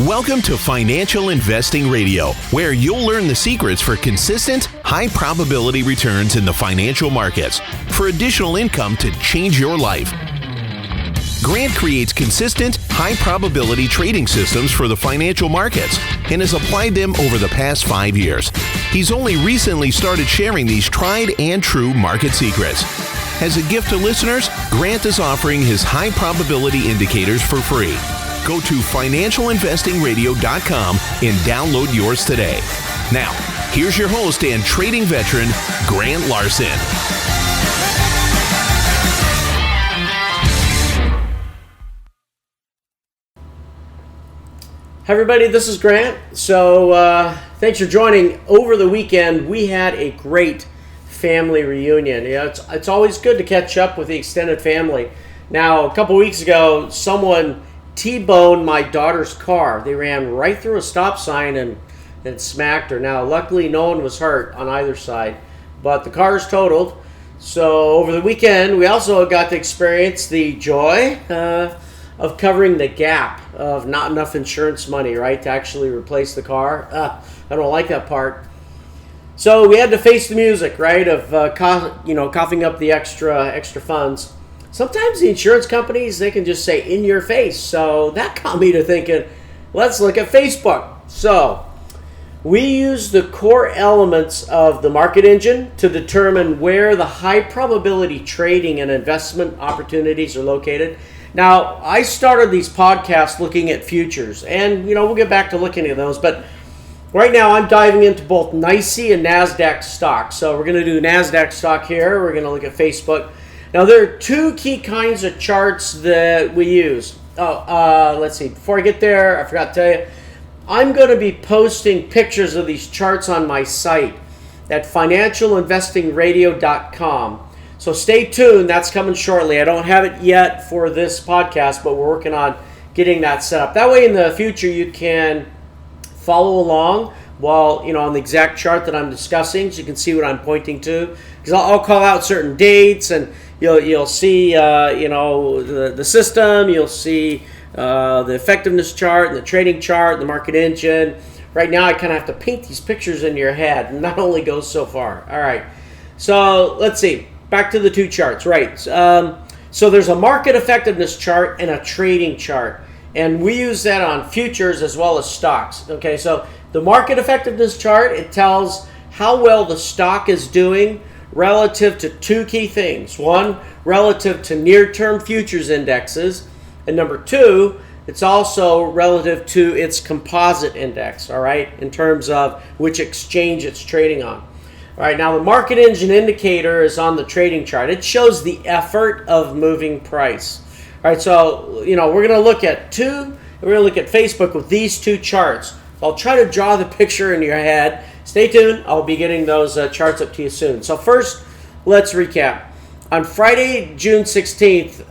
Welcome to Financial Investing Radio, where you'll learn the secrets for consistent, high-probability returns in the financial markets for additional income to change your life. Grant creates consistent, high-probability trading systems for the financial markets and has applied them over the past 5 years. He's only recently started sharing these tried and true market secrets. As a gift to listeners, Grant is offering his high-probability indicators for free. Go to financialinvestingradio.com and download yours today. Now, here's your host and trading veteran, Grant Larson. Hi everybody, this is Grant. So thanks for joining. Over the weekend, we had a great family reunion. It's always good to catch up with the extended family. Now, a couple weeks ago, someone T-boned my daughter's car. They ran right through a stop sign and smacked her. Now, luckily, no one was hurt on either side, but the car is totaled. So over the weekend, we also got to experience the joy of covering the gap of not enough insurance money, right, to actually replace the car. I don't like that part. So we had to face the music, right, of coughing up the extra funds. Sometimes the insurance companies, they can just say in your face. So that got me to thinking, let's look at Facebook. So we use the core elements of the market engine to determine where the high probability trading and investment opportunities are located. Now, I started these podcasts looking at futures, and we'll get back to looking at those, but right now I'm diving into both NYSE and NASDAQ stocks. So we're going to do NASDAQ stock here. We're going to look at Facebook. Now, there are two key kinds of charts that we use. Let's see. Before I get there, I forgot to tell you, I'm going to be posting pictures of these charts on my site at financialinvestingradio.com. So stay tuned. That's coming shortly. I don't have it yet for this podcast, but we're working on getting that set up. That way in the future you can follow along while, on the exact chart that I'm discussing, so you can see what I'm pointing to. Because I'll call out certain dates, and you'll see, the system. You'll see the effectiveness chart, and the trading chart, the market engine. Right now, I kind of have to paint these pictures in your head, and that only goes so far. All right. So let's see. Back to the two charts, right? So there's a market effectiveness chart and a trading chart, and we use that on futures as well as stocks. Okay, so the market effectiveness chart, it tells how well the stock is doing relative to two key things. One, relative to near-term futures indexes, and number two, it's also relative to its composite index, all right, in terms of which exchange it's trading on. All right, now the market engine indicator is on the trading chart. It shows the effort of moving price. All right, so we're going to look at Facebook with these two charts. So I'll try to draw the picture in your head. Stay tuned. I'll be getting those charts up to you soon. So first, let's recap. On Friday, June 16th,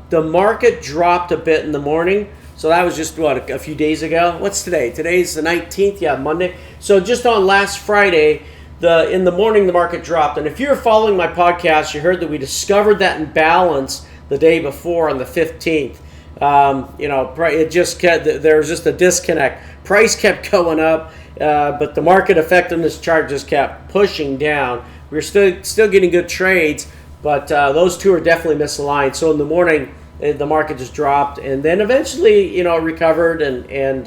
the market dropped a bit in the morning. So that was just, a few days ago? What's today? Today's the 19th? Yeah, Monday. So just on last Friday, in the morning, the market dropped. And if you're following my podcast, you heard that we discovered that imbalance the day before on the 15th. It just there was just a disconnect. Price kept going up, but the market effectiveness chart just kept pushing down. We're still getting good trades, but those two are definitely misaligned. So in the morning, the market just dropped, and then eventually, recovered and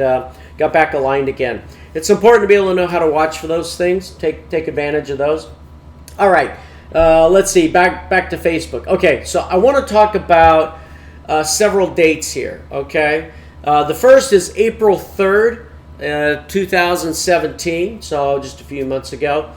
got back aligned again. It's important to be able to know how to watch for those things, take advantage of those. All right, let's see, back to Facebook. Okay, so I want to talk about several dates here, okay? The first is April 3rd, 2017, so just a few months ago.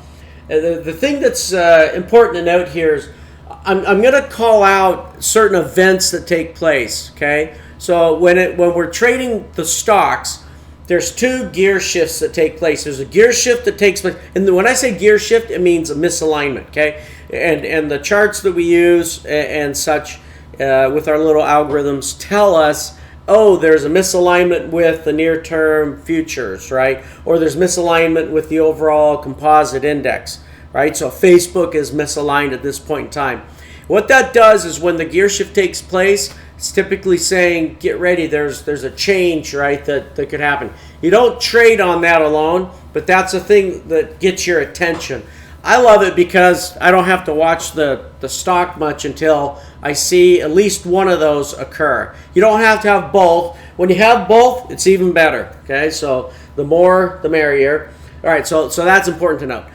The thing that's important to note here is I'm going to call out certain events that take place, okay? So when we're trading the stocks, there's two gear shifts that take place. There's a gear shift that takes place, and when I say gear shift, it means a misalignment, okay? And the charts that we use and such with our little algorithms tell us, there's a misalignment with the near-term futures, right? Or there's misalignment with the overall composite index, right? So Facebook is misaligned at this point in time. What that does is when the gear shift takes place, It's typically saying, get ready, there's a change, right, that could happen. You don't trade on that alone, but that's a thing that gets your attention. I love it because I don't have to watch the stock much until I see at least one of those occur. You don't have to have both. When you have both, it's even better. Okay, so the more, the merrier. All right, so that's important to know.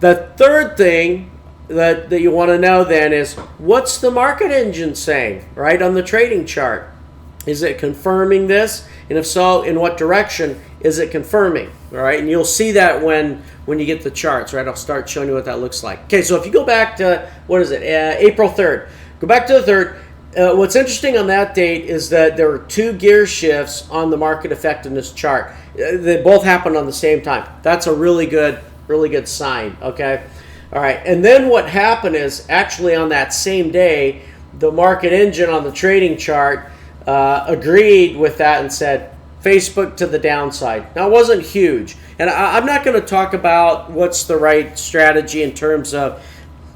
The third thing that you want to know then is, what's the market engine saying, right, on the trading chart? Is it confirming this? And if so, in what direction is it confirming? All right, and you'll see that when you get the charts, right? I'll start showing you what that looks like. Okay, so if you go back to, April 3rd. Go back to the 3rd. What's interesting on that date is that there were 2 gear shifts on the market effectiveness chart. They both happened on the same time. That's a really good sign, okay? All right, and then what happened is, actually on that same day, the market engine on the trading chart agreed with that and said, Facebook to the downside. Now, it wasn't huge. And I'm not going to talk about what's the right strategy in terms of,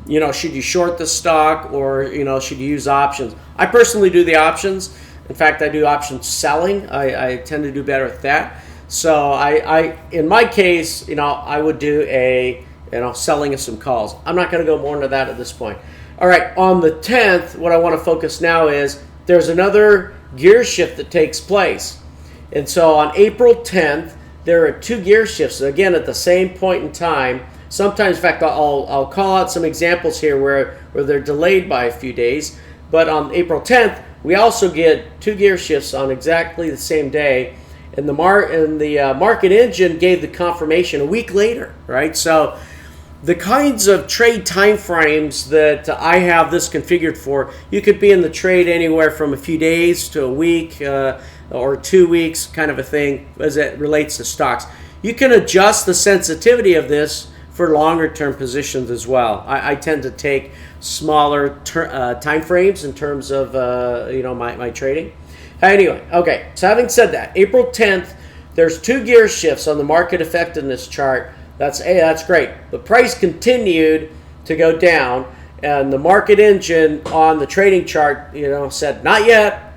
should you short the stock or, should you use options? I personally do the options. In fact, I do option selling. I tend to do better at that. So I in my case, I would do selling of some calls. I'm not going to go more into that at this point. All right, on the 10th, what I want to focus now is there's another gear shift that takes place. And so on April 10th, there are 2 gear shifts, again, at the same point in time. Sometimes, in fact, I'll call out some examples here where they're delayed by a few days. But on April 10th, we also get 2 gear shifts on exactly the same day. And the market engine gave the confirmation a week later, right? So the kinds of trade time frames that I have this configured for, you could be in the trade anywhere from a few days to a week or 2 weeks, kind of a thing, as it relates to stocks. You can adjust the sensitivity of this for longer term positions as well. I tend to take smaller time frames in terms of my trading. Anyway, okay, so having said that, April 10th, there's 2 gear shifts on the market effectiveness chart. That's great. The price continued to go down, and the market engine on the trading chart, said not yet.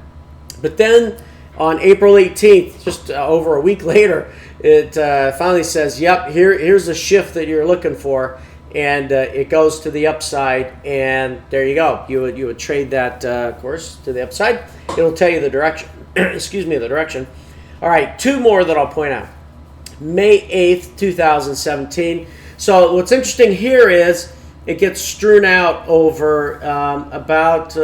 But then on April 18th, just over a week later, it finally says, "Yep, here's the shift that you're looking for," and it goes to the upside. And there you go. You would trade that, of course, to the upside. It'll tell you the direction. Excuse me, the direction. All right, 2 more that I'll point out. May 8th, 2017. So what's interesting here is it gets strewn out over about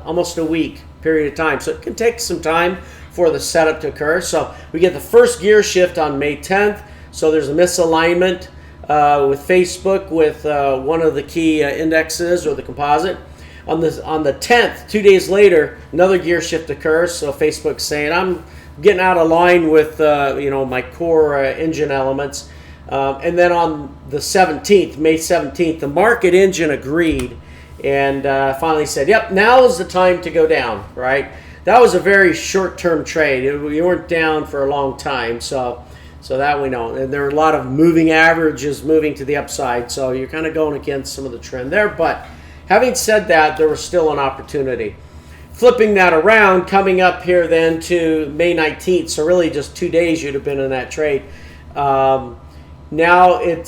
almost a week period of time. So it can take some time for the setup to occur. So we get the first gear shift on May 10th. So there's a misalignment with Facebook with one of the key indexes or the composite. On the 10th, 2 days later, another gear shift occurs. So Facebook's saying, I'm getting out of line with my core engine elements. And then on the 17th, May 17th, the market engine agreed and finally said, yep, now is the time to go down, right? That was a very short-term trade. We weren't down for a long time, so that we know. And there are a lot of moving averages moving to the upside, so you're kind of going against some of the trend there. But having said that, there was still an opportunity. Flipping that around, coming up here then to May 19th, so really just 2 days you'd have been in that trade. Now it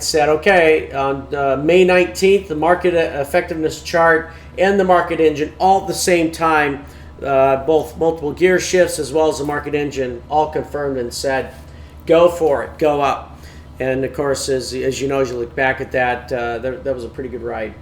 said, okay, on May 19th, the market effectiveness chart and the market engine all at the same time, both multiple gear shifts as well as the market engine all confirmed and said, go for it, go up. And of course, as you know, as you look back at that, that was a pretty good ride.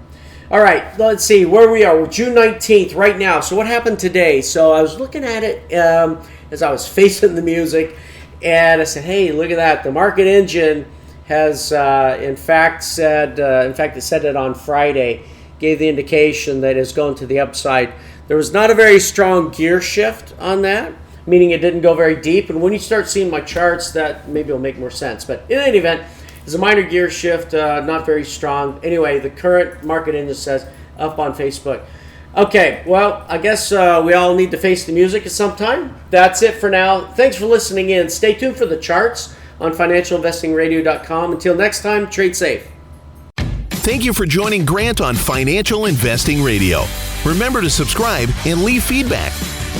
All right, let's see where we are. We're June 19th right now. So what happened today? So I was looking at it as I was facing the music, and I said, hey, look at that. The market engine has, in fact, it said it on Friday, gave the indication that it's going to the upside. There was not a very strong gear shift on that, meaning it didn't go very deep. And when you start seeing my charts, that maybe will make more sense. But in any event, it's a minor gear shift, not very strong. Anyway, the current market index says up on Facebook. Okay, well, I guess we all need to face the music at some time. That's it for now. Thanks for listening in. Stay tuned for the charts on financialinvestingradio.com. Until next time, trade safe. Thank you for joining Grant on Financial Investing Radio. Remember to subscribe and leave feedback.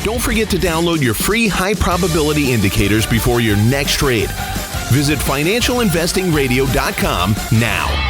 Don't forget to download your free high probability indicators before your next trade. Visit financialinvestingradio.com now.